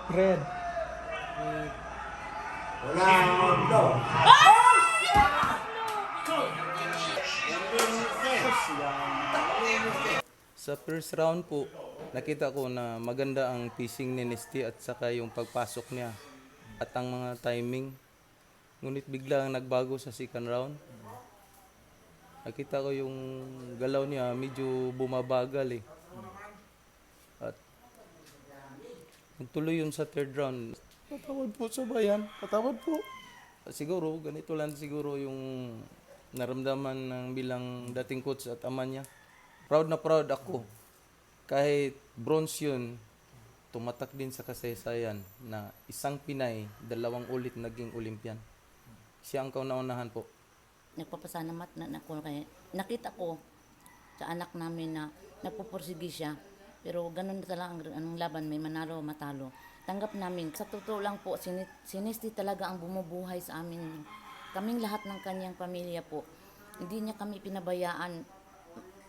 Red. Wala. No. Sa first round po, nakita ko na maganda ang pacing ni Nesty at saka yung pagpasok niya at ang mga timing. Ngunit biglang nagbago sa second round. Nakita ko yung galaw niya medyo bumabagal eh. At tuloy yun sa third round. Patawad po sa bayan, patawad po. Siguro, ganito lang siguro yung naramdaman ng bilang dating coach at ama niya. Proud na proud ako. Kahit bronze yun, tumatak din sa kasaysayan na isang Pinay, 2 ulit naging Olympian. Siya ang kauna-unahan po. Nagpapasalamat na ako kaya nakita ko sa anak namin na nagpupursige siya. Pero ganun talaga ang laban, may manalo matalo. Tanggap namin. Sa totoo lang po, si Nesty talaga ang bumubuhay sa amin. Kaming lahat ng kanyang pamilya po. Hindi niya kami pinabayaan.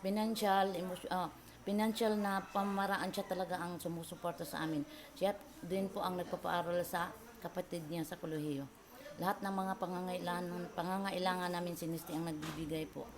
Financial na pamaraan siya talaga ang sumusuporta sa amin. Siya din po ang nagpapaaral sa kapatid niya sa kolehiyo. Lahat ng mga pangangailangan namin si Nesty ang nagbibigay po.